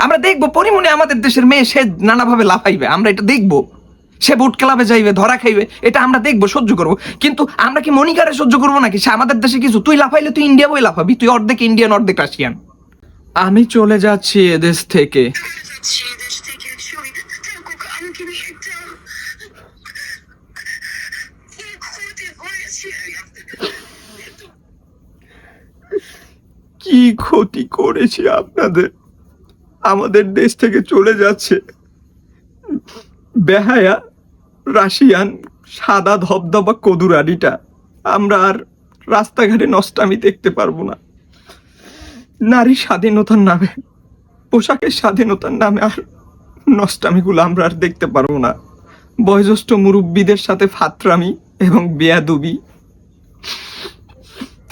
আমরা দেখবো পরিমণি আমাদের দেশের মেয়ে, সে নানাভাবে লাফাইবে, আমরা এটা দেখবো। সে বুট ক্লাবে যাইবে, ধরা খাইবে, এটা আমরা দেখবো, সহ্য করবো। কিন্তু আমরা কি মনিকারে সহ্য করবো নাকি? সে আমাদের দেশে কিছু, তুই লাফাইলে তুই ইন্ডিয়া বই লাফাবি, তুই অর্ধেক ইন্ডিয়ান অর্ধেক রাশিয়ান। আমি চলে যাচ্ছি এদেশ থেকে। কি ক্ষতি করেছি আপনাদের? আমাদের দেশ থেকে চলে যাচ্ছে বেহায়া রাশিয়ান সাদা ধবধবা কদুরানিটা। আমরা আর রাস্তাঘাটে নষ্টামি দেখতে পারবো না। নারী স্বাধীনতার নামে, পোশাকের স্বাধীনতার নামে আর নষ্টামিগুলো আমরা আর দেখতে পারবো না। বয়োজ্যেষ্ঠ মুরব্বীদের সাথে ফাতরামি এবং বেয়াদবি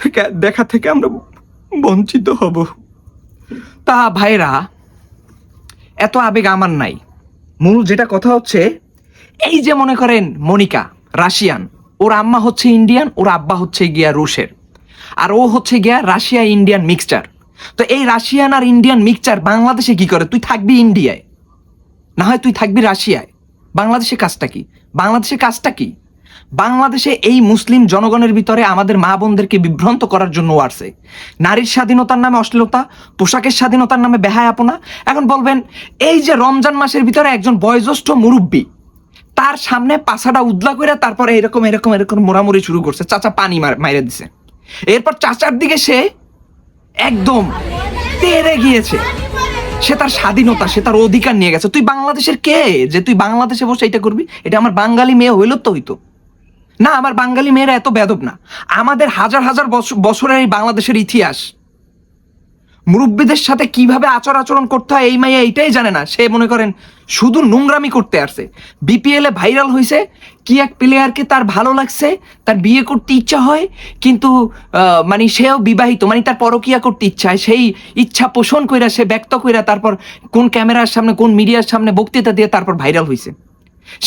থেকে দেখা থেকে আমরা বঞ্চিত হব। তা ভাইরা, এত আবেগ আমার নাই। মূল যেটা কথা হচ্ছে, এই যে মনে করেন মনিকা রাশিয়ান, ওর আম্মা হচ্ছে ইন্ডিয়ান, ওর আব্বা হচ্ছে গিয়া রুশের, আর ও হচ্ছে গিয়া রাশিয়া ইন্ডিয়ান মিক্সচার। তো এই রাশিয়ান আর ইন্ডিয়ান মিক্সচার বাংলাদেশে কি করে? তুই থাকবি ইন্ডিয়ায়, না হয় তুই থাকবি রাশিয়ায়। বাংলাদেশে কাজটা কি? বাংলাদেশে কাজটা কি? বাংলাদেশে এই মুসলিম জনগণের ভিতরে আমাদের মা বোনদেরকে বিভ্রান্ত করার জন্য আসছে। নারীর স্বাধীনতার নামে অশ্লীলতা, পোশাকের স্বাধীনতার নামে বেহায়াপনা। এখন বলবেন, এই যে রমজান মাসের ভিতরে একজন বয়োজ্যেষ্ঠ মুরব্বী, তার সামনে পাছাটা উদলা করে তারপরে এরকম এরকম এরকম মোড়ামুড়ি শুরু করছে, চাচা পানি মাইরে দিছে। এরপর চাচার দিকে সে একদম তেড়ে গিয়েছে। সে তার স্বাধীনতা, সে তার অধিকার নিয়ে গেছে। তুই বাংলাদেশের কে যে তুই বাংলাদেশে বসে এটা করবি? এটা আমার বাঙালি মেয়ে হইল তো হইতো না। আমার বাঙালি মেয়েরা এত বেদব না। আমাদের হাজার হাজার বছরের এই বাংলাদেশের ইতিহাস, মুরব্বীদের সাথে কিভাবে আচরণ করতে হয় এই মাইয়া এইটাই জানে না। সে মনে করেন শুধু নোংরামি করতে আসছে। বিপিএল এ ভাইরাল হয়েছে কি এক প্লেয়ারকে তার ভালো লাগছে, তার বিয়ে করতে ইচ্ছা হয়, কিন্তু মানে সেও বিবাহিত, মানে তার পরকিয়া করতে ইচ্ছা হয়। সেই ইচ্ছা পোষণ কইরা, সে ব্যক্ত কইরা, তারপর কোন ক্যামেরার সামনে, কোন মিডিয়ার সামনে বক্তৃতা দিয়ে তারপর ভাইরাল হয়েছে।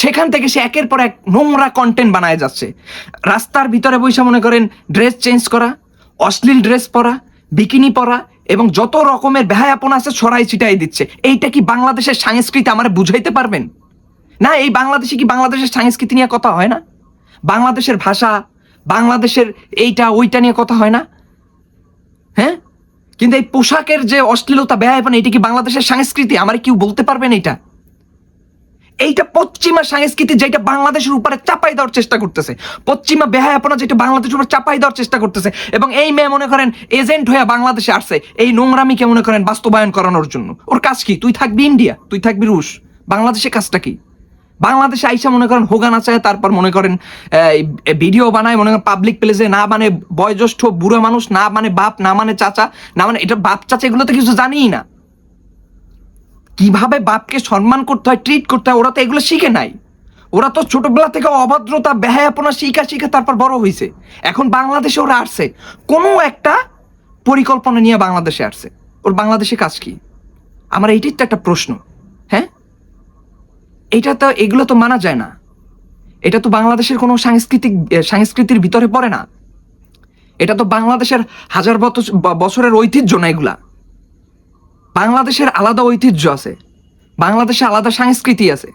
সেখান থেকে সে একের পর এক নোংরা কন্টেন্ট বানায় যাচ্ছে। রাস্তার ভিতরে বৈশা মনে করেন ড্রেস চেঞ্জ করা, অশ্লীল ড্রেস পরা, বিকিনি পরা এবং যত রকমের বেহায়াপনা আছে ছড়াই ছিটাই দিচ্ছে। এইটা কি বাংলাদেশের সংস্কৃতি? আমার বুঝাইতে পারবেন না? এই বাংলাদেশে কি বাংলাদেশের সংস্কৃতি নিয়ে কথা হয় না? বাংলাদেশের ভাষা, বাংলাদেশের এইটা ওইটা নিয়ে কথা হয় না? হ্যাঁ, কিন্তু এই পোশাকের যে অশ্লীলতা, বেহায়াপনা, এটা কি বাংলাদেশের সংস্কৃতি? আমার কেউ বলতে পারবেন এইটা? এইটা পশ্চিমা সংস্কৃতি, যেটা বাংলাদেশের উপরে চাপাই দেওয়ার চেষ্টা করতেছে। পশ্চিমা বেহায়াপনা যেটা বাংলাদেশের উপর চাপাই দেওয়ার চেষ্টা করতেছে। এবং এই মেয়ে মনে করেন এজেন্ট হয়ে বাংলাদেশে আসছে এই নোংরামিকে মনে করেন বাস্তবায়ন করানোর জন্য। ওর কাজ কি? তুই থাকবি ইন্ডিয়া, তুই থাকবি রুশ। বাংলাদেশে কাজটা কি? বাংলাদেশে আইসা মনে করেন হোগা নাচায়, তারপর মনে করেন ভিডিও বানায়, মনে করেন পাবলিক প্লেসে, না মানে বয়োজ্যেষ্ঠ বুড়ো মানুষ, না মানে বাপ, না মানে চাচা, না মানে এটা বাপ চাচা, এগুলো তো কিছু জানিই না। কিভাবে বাপকে সম্মান করতে হয়, ট্রিট করতে হয়, ওরা তো এগুলো শিখে নাই। ওরা তো ছোটবেলা থেকে অভদ্রতা, বেহায়াপনা শিখা তারপর বড় হয়েছে। এখন বাংলাদেশে ওরা আসছে কোনো একটা পরিকল্পনা নিয়ে, বাংলাদেশে আসছে। ওর বাংলাদেশে কাজ কি? আমার এইটাই তো একটা প্রশ্ন। হ্যাঁ, এটা তো, এগুলো তো মানা যায় না। এটা তো বাংলাদেশের কোনো সংস্কৃতির ভিতরে পড়ে না। এটা তো বাংলাদেশের হাজার বছরের ঐতিহ্য না। এগুলা বাংলাদেশের আলাদা ঐতিহ্য আছে, বাংলাদেশে আলাদা সংস্কৃতি আছে।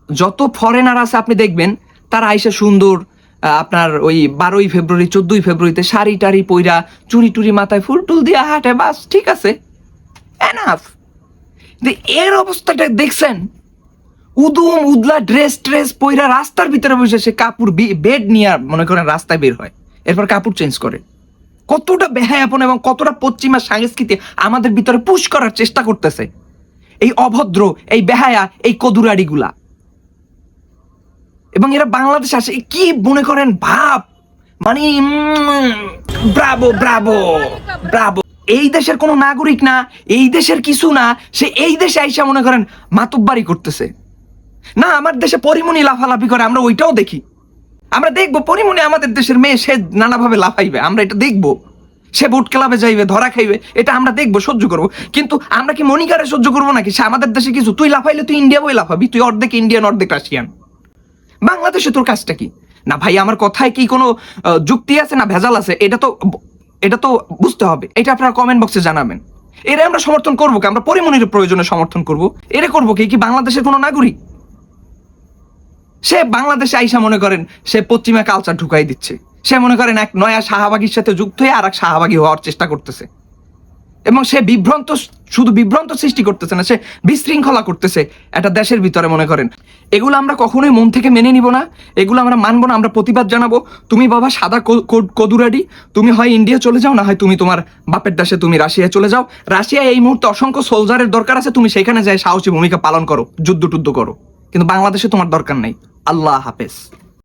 যত ফরেনার আছে আপনি দেখবেন তারা আইসা সুন্দর আপনার ওই 12ই ফেব্রুয়ারি 14ই ফেব্রুয়ারিতে শাড়ি টাড়ি পইরা, চুরি টুরি মাথায় ফুল টুল দিয়ে হাঁটে, বাস ঠিক আছে, এনাফ। এর অবস্থাটা দেখছেন? উদুম উদলা ড্রেস পইরা রাস্তার ভিতরে বসে সে কাপড় বেড নিয়ে মনে করেন রাস্তায় বের হয়, এরপর কাপড় চেঞ্জ করে। কতটা বেহায়াপন এবং কতটা পশ্চিমা সংস্কৃতি আমাদের ভিতরে পুশ করার চেষ্টা করতেছে এই অভদ্র, এই বেহায়া, এই কদুরাড়িগুলা। এবং এরা বাংলাদেশ আসে কি মনে করেন ভাব, মানে ব্রাভো ব্রাভো ব্রাভো। এই দেশের কোনো নাগরিক না, এই দেশের কিছু না, সে এই দেশে আইসা মনে করেন মাতব্বারি করতেছে। না, আমার দেশে পরিমণি লাফালাফি করে, আমরা ওইটাও দেখি। আমরা দেখবো পরিমণি আমাদের দেশের মেয়ে, সে নানাভাবে লাফাইবে, আমরা এটা দেখবো। সে বুট ক্লাবে যাইবে, ধরা খাইবে, এটা আমরা দেখবো, সহ্য করবো। কিন্তু আমরা কি মনিকারে সহ্য করবো নাকি? সে আমাদের দেশে কিছু, তুই লাফাইলে তুই ইন্ডিয়া বই লাফাবি, তুই অর্ধেক ইন্ডিয়ান অর্ধেক রাশিয়ান। বাংলাদেশে তোর কাজটা কি? না ভাই, আমার কথায় কি কোনো যুক্তি আছে না ভেজাল আছে? এটা তো বুঝতে হবে। এটা আপনারা কমেন্ট বক্সে জানাবেন। এরা আমরা সমর্থন করবো কি? আমরা পরিমণির প্রয়োজনে সমর্থন করব? এরা করবো কি? কি বাংলাদেশের কোনো নাগরিক? সে বাংলাদেশে আইসা মনে করেন সে পশ্চিমা কালচার ঢুকাই দিচ্ছে। সে মনে করেন এক নয়া শাহবাগীর সাথে যুক্ত হয়ে আর এক শাহবাগী হওয়ার চেষ্টা করতেছে, এবং সে শুধু বিভ্রান্ত সৃষ্টি করতেছে না, সে বিশৃঙ্খলা করতেছে একটা দেশের ভিতরে। মনে করেন এগুলো আমরা কখনোই মন থেকে মেনে নিব না, এগুলো আমরা মানবো না, আমরা প্রতিবাদ জানাবো। তুমি বাবা সাদা কদুরাডি, তুমি হয় ইন্ডিয়া চলে যাও, না হয় তুমি তোমার বাপের দেশে তুমি রাশিয়ায় চলে যাও। রাশিয়ায় এই মুহূর্তে অসংখ্য সোলজারের দরকার আছে, তুমি সেখানে যাই সাহসী ভূমিকা পালন করো, যুদ্ধ টুদ্ধ করো, কিন্তু বাংলাদেশে তোমার দরকার নাই। আল্লাহ হাফেজ।